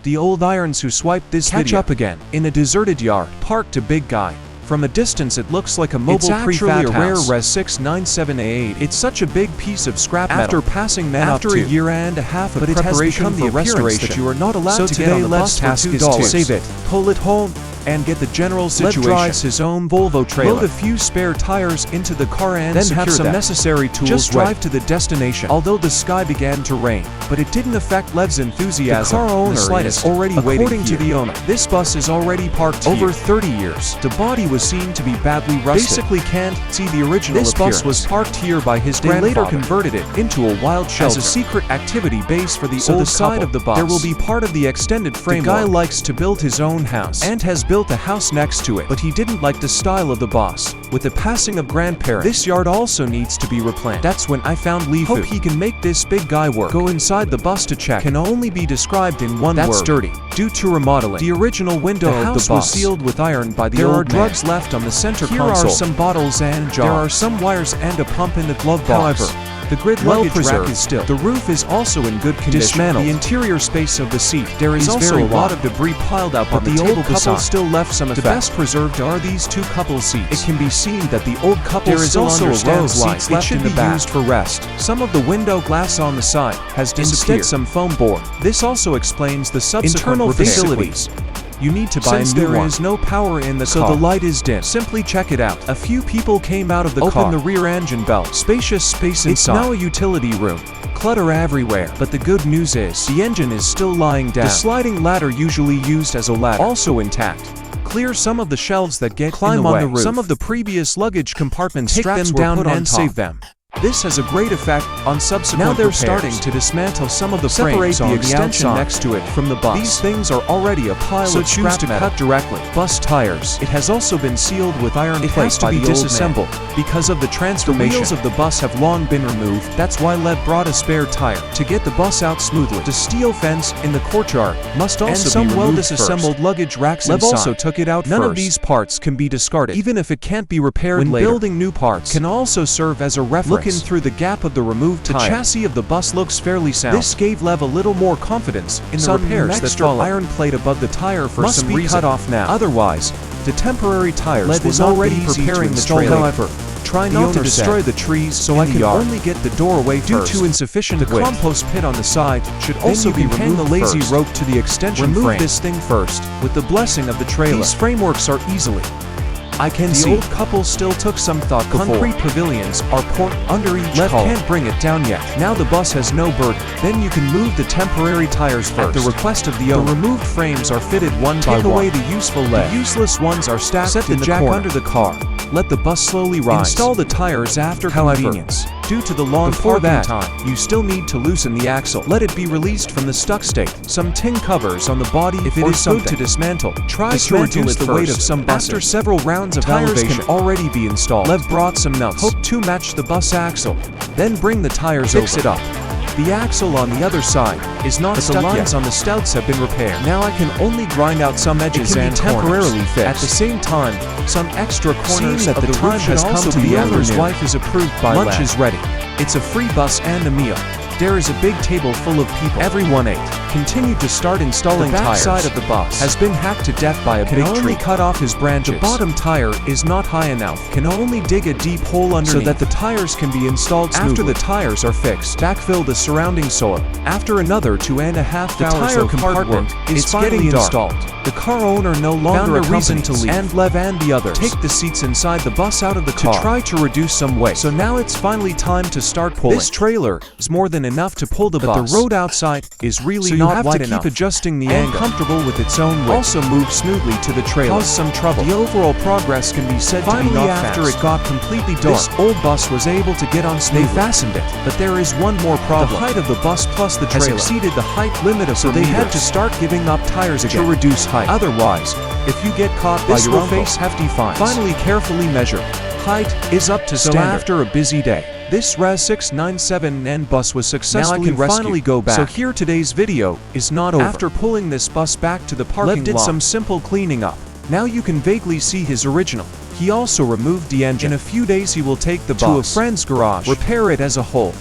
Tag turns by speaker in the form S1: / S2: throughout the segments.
S1: The old irons who swiped this video. Catch up again. In a deserted yard, parked a big guy. From a distance it looks like a mobile prefab house. Rare Res 697A8. It's such a big piece of scrap metal. After passing men after a year and a half of preparation for restoration that you are not allowed to get on the bus for $2. Save it, pull it home, and get the general situation. Lev drives his own Volvo trailer. Load a few spare tires into the car and then have some necessary tools. Just drive to the destination. Although the sky began to rain, but it didn't affect Lev's enthusiasm. The car owner is already waiting. According to the owner, this bus is already parked over 30 years. The body was seen to be badly rusted. Basically can't see the original appearance. This bus was parked here by his grandfather. They later converted it into a wild shelter as a secret activity base for the old side of the bus. There will be part of the extended framework. The guy likes to build his own house and has built a house next to it, but he didn't like the style of the bus. With the passing of grandparents, this yard also needs to be replanted. That's when I found Lee. Hope he can make this big guy work. Go inside the bus to check. Can only be described in one word. That's dirty. Due to remodeling, the original window of the bus was sealed with iron by the old man. There are drugs left on the center console. Here are some bottles and jars. There are some wires and a pump in the glove box. However, the grid luggage rack is still. The roof is also in good condition. Dismantled. The interior space of the seat. There is also a lot of debris piled up on the table beside. The old couple still left some effect. The best preserved are these two couple seats. It can be seen that the old couple still understands seats left in the back. It should be used for rest. Some of the window glass on the side has disappeared. Instead, some foam board. This also explains the subsequent internal facilities. You need to buy a new one. Since there is no power in the car, so the light is dim. Simply check it out. A few people came out of the car. Open the rear engine belt. Spacious space inside. It's now a utility room. Clutter everywhere. But the good news is, the engine is still lying down. The sliding ladder usually used as a ladder, also intact. Clear some of the shelves that get in the way. On the roof. Some of the previous luggage compartments straps were put on and save them. This has a great effect on subsequent repairs. Now they're starting to dismantle some of the frames on the extension next to it from the bus. These things are already a pile of scrap metal. Cut directly. Bus tires. It has also been sealed with iron plate by the old man. It has to be disassembled because of the transformation. The wheels of the bus have long been removed. That's why Lev brought a spare tire to get the bus out smoothly. The steel fence in the courtyard must also be removed. And some well-disassembled luggage racks inside. Lev also took it out first. None of these parts can be discarded, even if it can't be repaired later. Building new parts can also serve as a reference. Looking through the gap of the removed tire, the chassis of the bus looks fairly sound. This gave Lev a little more confidence in the repairs. That follow. Iron plate above the tire for some reason must be cut off now. Otherwise, the temporary tires Lev is already preparing the trailer. However, try not to destroy the trees, so I can only get the door away first. Due to insufficient width, the compost pit on the side should also be removed. Hang the lazy rope to the extension frame. Remove this thing first, with the blessing of the trailer. These frameworks are easily. I can see the old couple still took some thought before. Concrete pavilions are poured under each Lev can't bring it down yet. Now the bus has no burden. Then you can move the temporary tires first. At the request of the owner, the removed frames are fitted one by one. Take away the useful leg. The useless ones are stacked. Set the jack under the car. Let the bus slowly rise. Install the tires after convenience. Due to the long parking time, you still need to loosen the axle. Let it be released from the stuck state. Some tin covers on the body if it is good to dismantle. Try to reduce the weight of some buses. After several rounds of tires can already be installed. Lev brought some nuts. Hook to match the bus axle. Then bring the tires over. Fix it up. The axle on the other side is not stuck yet. The lines on the stouts have been repaired. Now I can only grind out some edges and temporarily fixed. At the same time, some extra corners of the roof has come to the owner's wife is approved by Lunch is ready. It's a free bus and a meal. There is a big table full of people. Everyone ate. Continued to start installing tires. The back side of the bus has been hacked to death by a big tree. Can only cut off his branches. The bottom tire is not high enough. Can only dig a deep hole underneath so that the tires can be installed smoothly. After the tires are fixed, backfill the surrounding soil. After another 2.5 hours, the tire compartment is finally installed. The car owner no longer found a reason to leave, and Lev and the others take the seats inside the bus out of the car to try to reduce some weight. So now it's finally time to start pulling. This trailer is more than enough to pull the bus, but the road outside is really not wide enough. So you have to keep adjusting the angle. Comfortable with its own weight. Also move smoothly to the trailer. Cause some trouble. The overall progress can be said to be not fast. After it got completely dark, this old bus was able to get on smoothly. They fastened it, but there is one more problem. The height of the bus plus the trailer has exceeded the height limit of so they had to start giving up tires again to reduce height. Otherwise, if you get caught by your own face, hefty fines. Finally, carefully measure. Height is up to standard. So after a busy day, this Res 697N bus was successfully rescued. Now I can finally go back. So here today's video is not over. After pulling this bus back to the parking lot, Lev did some simple cleaning up. Now you can vaguely see his original. He also removed the engine. In a few days he will take the bus to a friend's garage, repair it as a whole.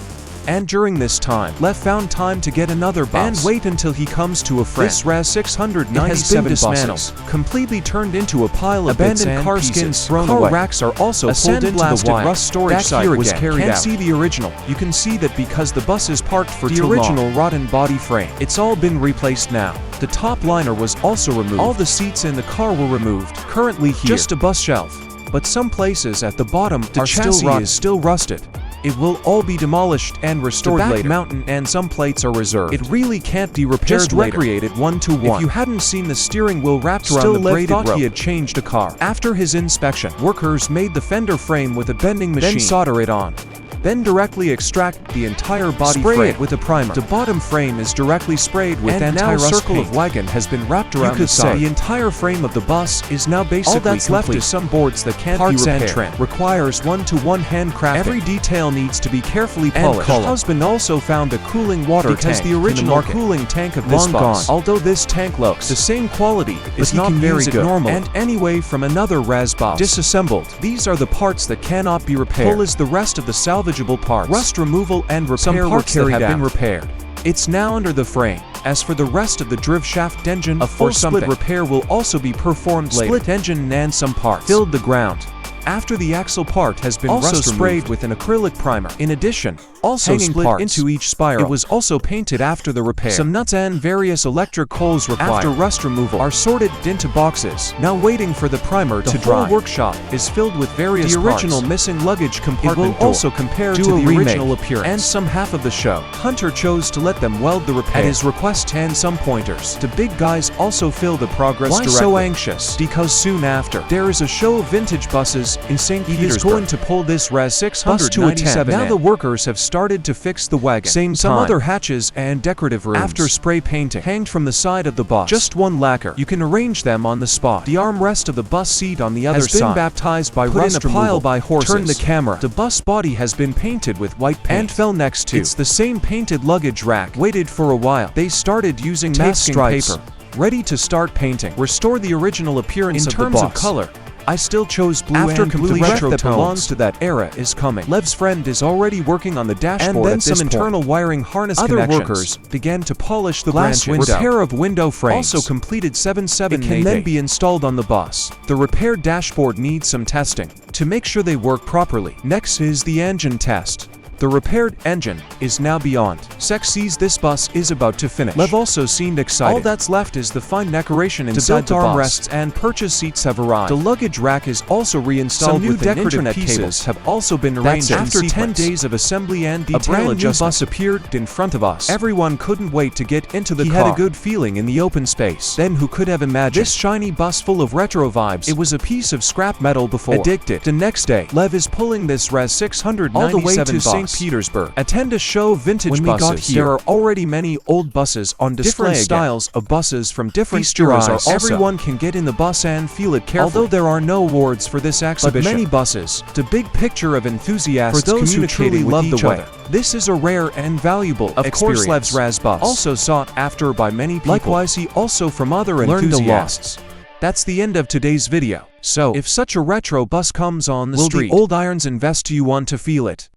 S1: And during this time, Lev found time to get another bus and wait until he comes to a friend. This Raz 697 buses completely turned into a pile of abandoned car skins thrown away. Car racks are also pulled into the wide rust storage site was carried out. Can't see the original. You can see that because the bus is parked for too long. The original rotten body frame. It's all been replaced now. The top liner was also removed. All the seats in the car were removed. Currently here, just a bus shelf. But some places at the bottom, the chassis is still rusted. It will all be demolished and restored later. The back mountain and some plates are reserved. It really can't be repaired just later. Recreated 1-to-1. If you hadn't seen the steering wheel wrapped around the braided rope, thought he had changed a car. After his inspection, workers made the fender frame with a bending machine, then solder it on. Then directly extract the entire body frame. Spray it with a primer. The bottom frame is directly sprayed with anti-rust paint. Circle of wagon has been wrapped around the side. The entire frame of the bus is now basically all that's complete. Left is some boards that can't be repaired. And trim. Requires 1-to-1 handcrafting. Every detail needs to be carefully polished. The husband also found a cooling water tank because the original cooling tank of this bus, although this tank looks the same quality, is not very good. And anyway, from another Raz bus disassembled. These are the parts that cannot be repaired. Full is the rest of the salvage parts. Rust removal and repair some parts that have been repaired. It's now under the frame. As for the rest of the drive shaft engine, a full split repair will also be performed later. Split engine and some parts filled the ground. After the axle part has been also sprayed with an acrylic primer. In addition, also split into each spiral. It was also painted after the repair. Some nuts and various electric coils required after rust removal are sorted into boxes, now waiting for the primer to dry. The whole workshop is filled with various parts. The original missing luggage compartment will also compare to the original appearance. And some half of the show. Hunter chose to let them weld the repair at his request, and some pointers. The big guys also fill the progress directly. Why so anxious? Because soon after, there is a show of vintage buses in St. Petersburg. He is going to pull this Raz 697 Now the workers have started to fix the wagon. Some other hatches and decorative rooms after spray painting hanged from the side of the bus. Just one lacquer. You can arrange them on the spot. The armrest of the bus seat on the other side has been baptized by rust removal. Pile by horses. Turn the camera. The bus body has been painted with white paint and fell next to. It's the same painted luggage rack. Waited for a while. They started using masking paper. Ready to start painting. Restore the original appearance of the bus. In terms of color, I still chose blue. After complete retro that belongs to that era is coming. Lev's friend is already working on the dashboard and then some internal wiring harness connections. Other workers began to polish the glass window. Repair of window frames also completed 7/7. It can then be installed on the bus. The repaired dashboard needs some testing to make sure they work properly. Next is the engine test. The repaired engine is now beyond. Sek sees this bus is about to finish. Lev also seemed excited. All that's left is the fine decoration inside the bus. Armrests and purchase seats have arrived. The luggage rack is also reinstalled. Some new decorative pieces have also been arranged. After 10 days of assembly and detail, a brand new bus appeared in front of us. Everyone couldn't wait to get into the car. He had a good feeling in the open space. Then who could have imagined this shiny bus full of retro vibes? It was a piece of scrap metal before. Addicted. The next day, Lev is pulling this Raz 697 all the way to St. Petersburg. Attend a show of vintage buses. There are already many old buses on display. Different styles of buses from different eras. Everyone can get in the bus and feel it carefully. Although there are no awards for this exhibition, but many buses, the big picture of enthusiasts for those who truly love each other. This is a rare and valuable experience. Of course, Lev's Raz bus also sought after by many people. Likewise, he also from other enthusiasts. That's the end of today's video. So, if such a retro bus comes on the street, will the old irons invest? Do you want to feel it?